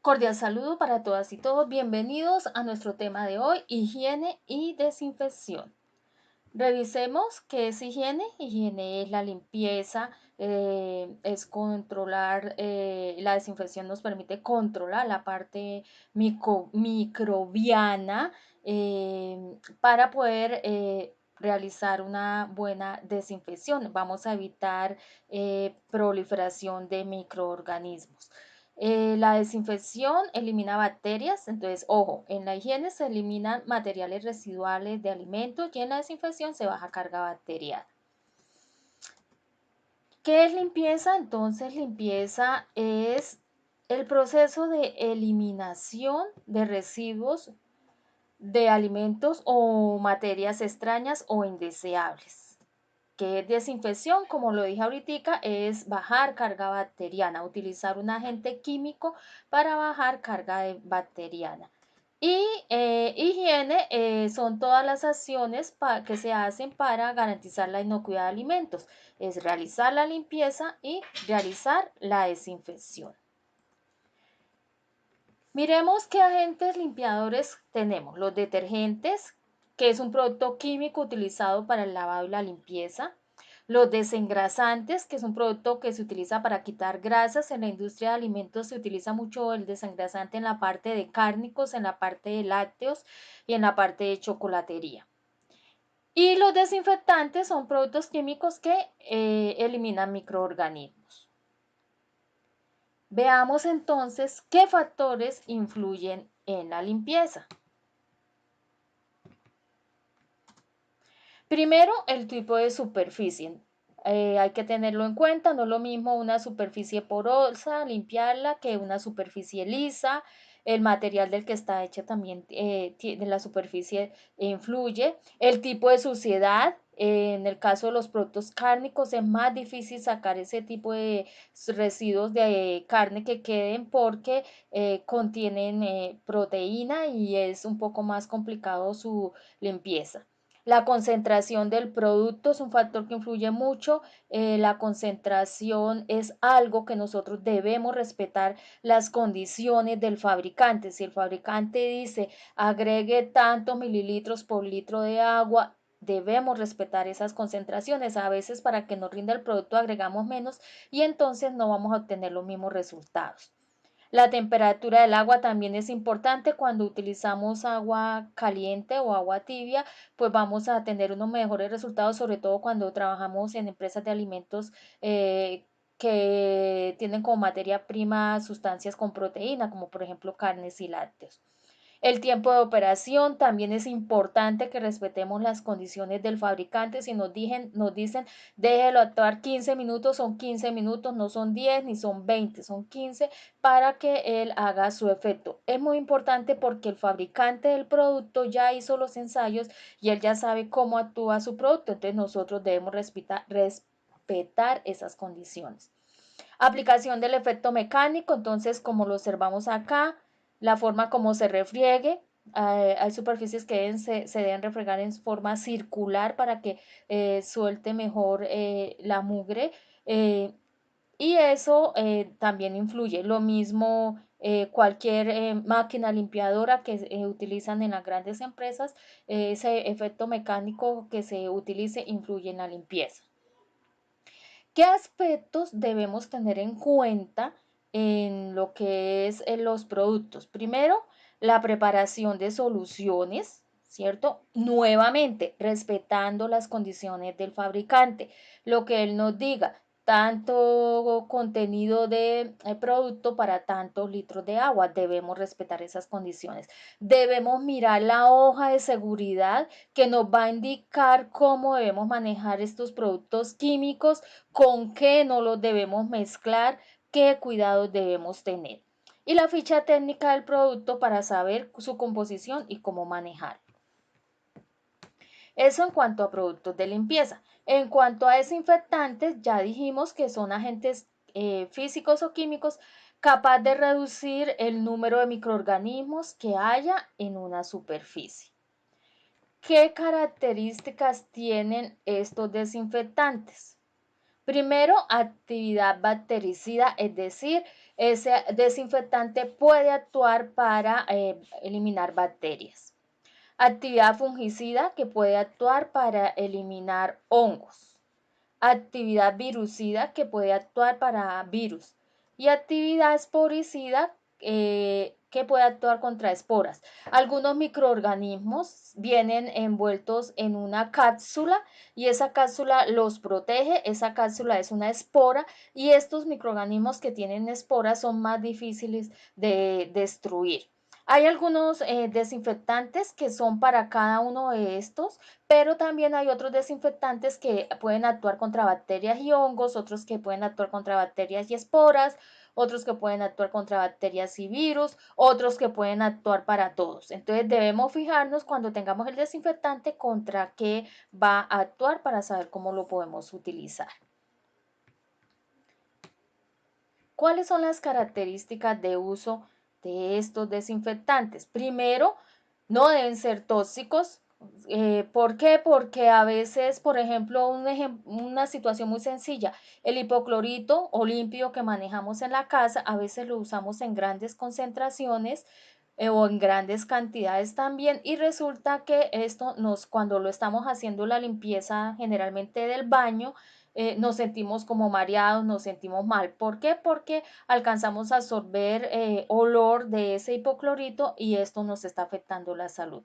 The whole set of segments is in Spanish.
Cordial saludo para todas y todos. Bienvenidos a nuestro tema de hoy, higiene y desinfección. Revisemos qué es higiene. Higiene es la limpieza, es controlar, la desinfección nos permite controlar la parte microbiana para poder realizar una buena desinfección. Vamos a evitar proliferación de microorganismos. La desinfección elimina bacterias, entonces, ojo, en la higiene se eliminan materiales residuales de alimentos y en la desinfección se baja carga bacteriana. ¿Qué es limpieza? Entonces, limpieza es el proceso de eliminación de residuos de alimentos o materias extrañas o indeseables. Que es desinfección, como lo dije ahorita, es bajar carga bacteriana, utilizar un agente químico para bajar carga bacteriana. Y higiene son todas las acciones que se hacen para garantizar la inocuidad de alimentos. Es realizar la limpieza y realizar la desinfección. Miremos qué agentes limpiadores tenemos. Los detergentes, que es un producto químico utilizado para el lavado y la limpieza. Los desengrasantes, que es un producto que se utiliza para quitar grasas. En la industria de alimentos se utiliza mucho el desengrasante en la parte de cárnicos, en la parte de lácteos y en la parte de chocolatería. Y los desinfectantes son productos químicos que eliminan microorganismos. Veamos entonces qué factores influyen en la limpieza. Primero, el tipo de superficie. Hay que tenerlo en cuenta, no es lo mismo una superficie porosa, limpiarla, que una superficie lisa. El material del que está hecha también de la superficie influye. El tipo de suciedad. En el caso de los productos cárnicos es más difícil sacar ese tipo de residuos de carne que queden porque contienen proteína y es un poco más complicado su limpieza. La concentración del producto es un factor que influye mucho. La concentración es algo que nosotros debemos respetar las condiciones del fabricante. Si el fabricante dice agregue tantos mililitros por litro de agua, debemos respetar esas concentraciones. A veces para que nos rinda el producto agregamos menos y entonces no vamos a obtener los mismos resultados. La temperatura del agua también es importante. Cuando utilizamos agua caliente o agua tibia, pues vamos a tener unos mejores resultados, sobre todo cuando trabajamos en empresas de alimentos que tienen como materia prima sustancias con proteína, como por ejemplo carnes y lácteos. El tiempo de operación también es importante que respetemos las condiciones del fabricante. Si nos dicen déjelo actuar 15 minutos, son 15 minutos, no son 10 ni son 20, son 15 para que él haga su efecto. Es muy importante porque el fabricante del producto ya hizo los ensayos y él ya sabe cómo actúa su producto. Entonces nosotros debemos respetar esas condiciones. Aplicación del efecto mecánico, entonces como lo observamos acá, la forma como se refriegue, hay superficies que se deben refregar en forma circular para que suelte mejor la mugre y eso también influye. Lo mismo cualquier máquina limpiadora que utilizan en las grandes empresas, ese efecto mecánico que se utilice influye en la limpieza. ¿Qué aspectos debemos tener en cuenta en lo que es en los productos? Primero, la preparación de soluciones, ¿cierto? Nuevamente, respetando las condiciones del fabricante, lo que él nos diga, tanto contenido de producto para tantos litros de agua, debemos respetar esas condiciones. Debemos mirar la hoja de seguridad que nos va a indicar cómo debemos manejar estos productos químicos, con qué no los debemos mezclar, qué cuidados debemos tener. Y la ficha técnica del producto para saber su composición y cómo manejar. Eso en cuanto a productos de limpieza. En cuanto a desinfectantes, ya dijimos que son agentes físicos o químicos capaz de reducir el número de microorganismos que haya en una superficie. ¿Qué características tienen estos desinfectantes? Primero, actividad bactericida, es decir, ese desinfectante puede actuar para eliminar bacterias. Actividad fungicida que puede actuar para eliminar hongos. Actividad virucida que puede actuar para virus. Y actividad esporicida que puede actuar contra esporas. Algunos microorganismos vienen envueltos en una cápsula y esa cápsula los protege. Esa cápsula es una espora y estos microorganismos que tienen esporas son más difíciles de destruir. Hay algunos desinfectantes que son para cada uno de estos, pero también hay otros desinfectantes que pueden actuar contra bacterias y hongos, otros que pueden actuar contra bacterias y esporas, otros que pueden actuar contra bacterias y virus, otros que pueden actuar para todos. Entonces debemos fijarnos cuando tengamos el desinfectante contra qué va a actuar para saber cómo lo podemos utilizar. ¿Cuáles son las características de uso de estos desinfectantes? Primero, no deben ser tóxicos. ¿Por qué? Porque a veces, por ejemplo, una situación muy sencilla, el hipoclorito o limpio que manejamos en la casa, a veces lo usamos en grandes concentraciones o en grandes cantidades también y resulta que esto cuando lo estamos haciendo la limpieza generalmente del baño, nos sentimos como mareados, nos sentimos mal. ¿Por qué? Porque alcanzamos a absorber olor de ese hipoclorito y esto nos está afectando la salud.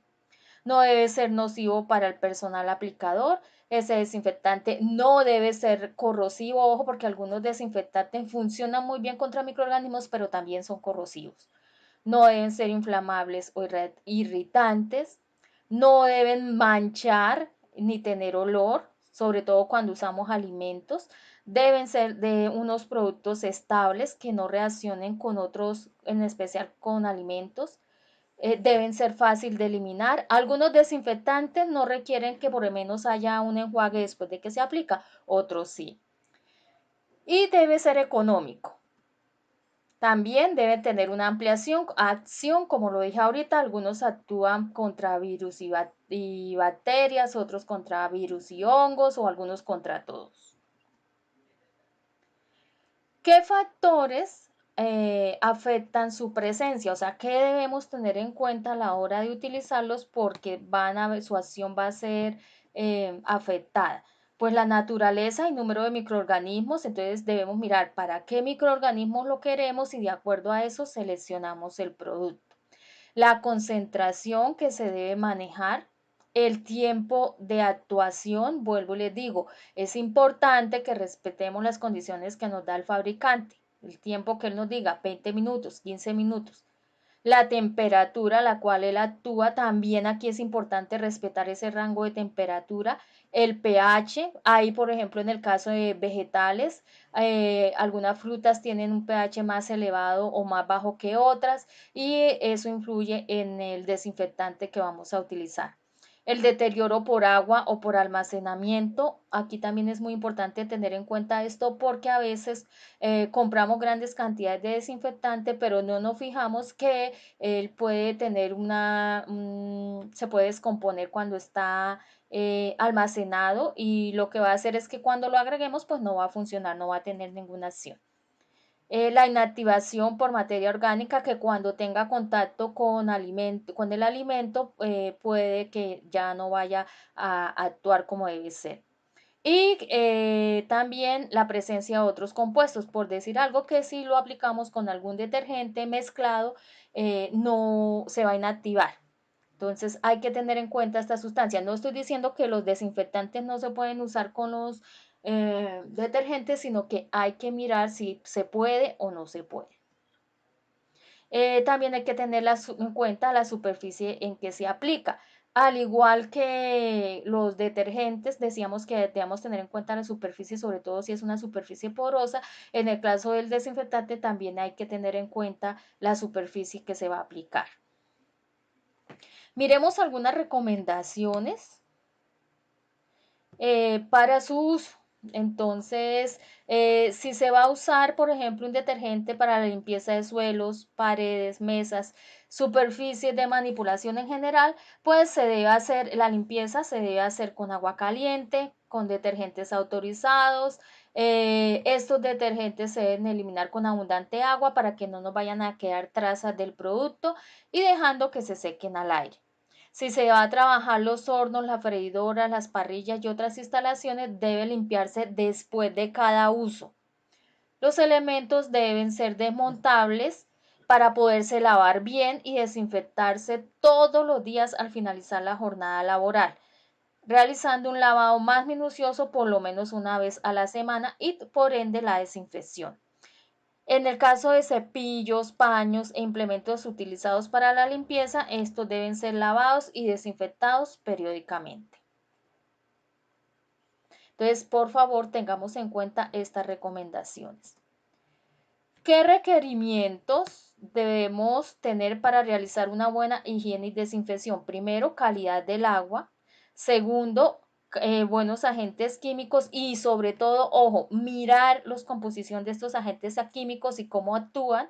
No debe ser nocivo para el personal aplicador. Ese desinfectante no debe ser corrosivo, ojo, porque algunos desinfectantes funcionan muy bien contra microorganismos, pero también son corrosivos. No deben ser inflamables o irritantes. No deben manchar ni tener olor, sobre todo cuando usamos alimentos. Deben ser de unos productos estables que no reaccionen con otros, en especial con alimentos. Deben ser fácil de eliminar. Algunos desinfectantes no requieren que por lo menos haya un enjuague después de que se aplica, otros sí. Y debe ser económico. También debe tener una ampliación, acción, como lo dije ahorita, algunos actúan contra virus y bacterias, otros contra virus y hongos o algunos contra todos. ¿Qué factores afectan su presencia? O sea, ¿qué debemos tener en cuenta a la hora de utilizarlos porque su acción va a ser afectada? Pues la naturaleza y número de microorganismos, entonces debemos mirar para qué microorganismos lo queremos y de acuerdo a eso seleccionamos el producto. La concentración que se debe manejar, el tiempo de actuación, vuelvo y les digo, es importante que respetemos las condiciones que nos da el fabricante, el tiempo que él nos diga, 20 minutos, 15 minutos. La temperatura a la cual él actúa, también aquí es importante respetar ese rango de temperatura. El pH, ahí por ejemplo en el caso de vegetales, algunas frutas tienen un pH más elevado o más bajo que otras y eso influye en el desinfectante que vamos a utilizar. El deterioro por agua o por almacenamiento, aquí también es muy importante tener en cuenta esto porque a veces compramos grandes cantidades de desinfectante, pero no nos fijamos que él puede tener se puede descomponer cuando está almacenado y lo que va a hacer es que cuando lo agreguemos, pues no va a funcionar, no va a tener ninguna acción. La inactivación por materia orgánica que cuando tenga contacto con el alimento puede que ya no vaya a actuar como debe ser. Y también la presencia de otros compuestos, por decir algo que si lo aplicamos con algún detergente mezclado, no se va a inactivar. Entonces hay que tener en cuenta esta sustancia. No estoy diciendo que los desinfectantes no se pueden usar con los detergentes, sino que hay que mirar si se puede o no se puede. También hay que tener en cuenta la superficie en que se aplica. Al igual que los detergentes, decíamos que debemos tener en cuenta la superficie, sobre todo si es una superficie porosa. En el caso del desinfectante también hay que tener en cuenta la superficie que se va a aplicar. Miremos algunas recomendaciones para su uso. Entonces, si se va a usar, por ejemplo, un detergente para la limpieza de suelos, paredes, mesas, superficies de manipulación en general, pues la limpieza se debe hacer con agua caliente, con detergentes autorizados, Estos detergentes se deben eliminar con abundante agua para que no nos vayan a quedar trazas del producto y dejando que se sequen al aire. Si se va a trabajar los hornos, las freidoras, las parrillas y otras instalaciones, debe limpiarse después de cada uso. Los elementos deben ser desmontables para poderse lavar bien y desinfectarse todos los días al finalizar la jornada laboral, realizando un lavado más minucioso por lo menos una vez a la semana y por ende la desinfección. En el caso de cepillos, paños e implementos utilizados para la limpieza, estos deben ser lavados y desinfectados periódicamente. Entonces, por favor, tengamos en cuenta estas recomendaciones. ¿Qué requerimientos debemos tener para realizar una buena higiene y desinfección? Primero, calidad del agua. Segundo, buenos agentes químicos y sobre todo, ojo, mirar la composición de estos agentes químicos y cómo actúan.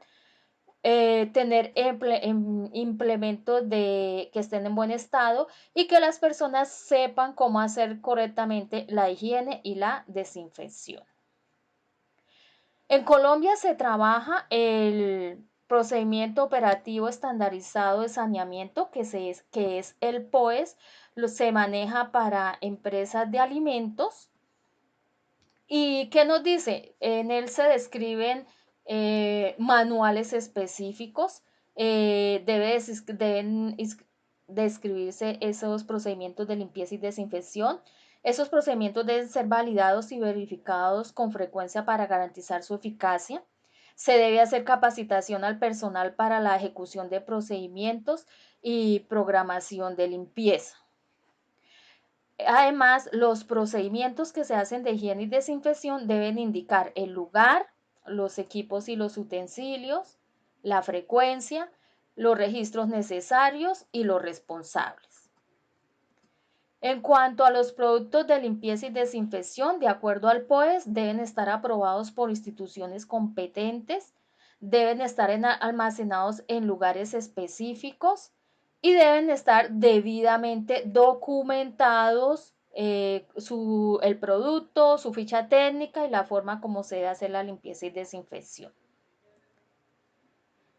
Tener implementos que estén en buen estado y que las personas sepan cómo hacer correctamente la higiene y la desinfección. En Colombia se trabaja el procedimiento operativo estandarizado de saneamiento, que es el POES, se maneja para empresas de alimentos. ¿Y qué nos dice? En él se describen manuales específicos, deben describirse esos procedimientos de limpieza y desinfección. Esos procedimientos deben ser validados y verificados con frecuencia para garantizar su eficacia. Se debe hacer capacitación al personal para la ejecución de procedimientos y programación de limpieza. Además, los procedimientos que se hacen de higiene y desinfección deben indicar el lugar, los equipos y los utensilios, la frecuencia, los registros necesarios y los responsables. En cuanto a los productos de limpieza y desinfección, de acuerdo al POES, deben estar aprobados por instituciones competentes, deben estar almacenados en lugares específicos y deben estar debidamente documentados el producto, su ficha técnica y la forma como se debe hacer la limpieza y desinfección.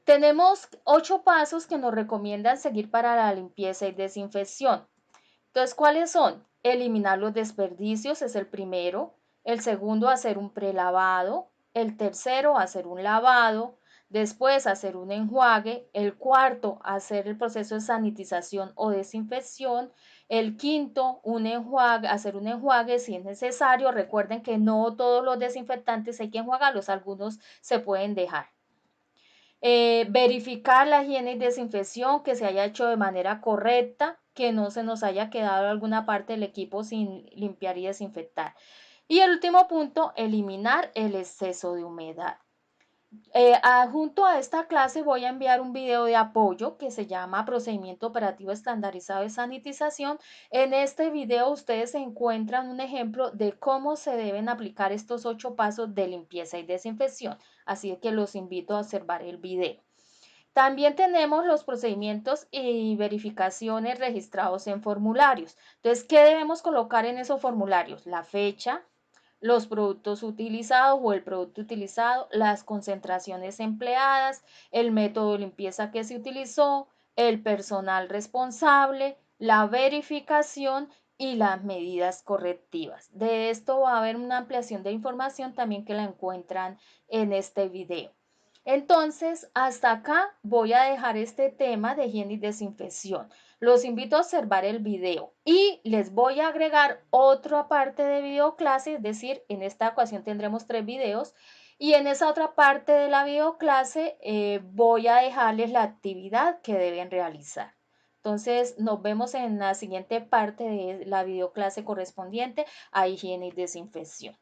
Tenemos 8 pasos que nos recomiendan seguir para la limpieza y desinfección. Entonces, ¿cuáles son? Eliminar los desperdicios es el primero. El segundo, hacer un prelavado. El tercero, hacer un lavado. Después, hacer un enjuague. El cuarto, hacer el proceso de sanitización o desinfección. El quinto, hacer un enjuague si es necesario. Recuerden que no todos los desinfectantes hay que enjuagarlos, algunos se pueden dejar. Verificar la higiene y desinfección, que se haya hecho de manera correcta, que no se nos haya quedado alguna parte del equipo sin limpiar y desinfectar. Y el último punto, eliminar el exceso de humedad. Junto a esta clase voy a enviar un video de apoyo que se llama Procedimiento Operativo Estandarizado de Sanitización. En este video ustedes encuentran un ejemplo de cómo se deben aplicar estos 8 pasos de limpieza y desinfección. Así que los invito a observar el video. También tenemos los procedimientos y verificaciones registrados en formularios. Entonces, ¿qué debemos colocar en esos formularios? La fecha, los productos utilizados o el producto utilizado, las concentraciones empleadas, el método de limpieza que se utilizó, el personal responsable, la verificación y las medidas correctivas. De esto va a haber una ampliación de información también que la encuentran en este video. Entonces, hasta acá voy a dejar este tema de higiene y desinfección. Los invito a observar el video y les voy a agregar otra parte de video clase, es decir, en esta ocasión tendremos 3 videos y en esa otra parte de la video clase voy a dejarles la actividad que deben realizar. Entonces, nos vemos en la siguiente parte de la video clase correspondiente a higiene y desinfección.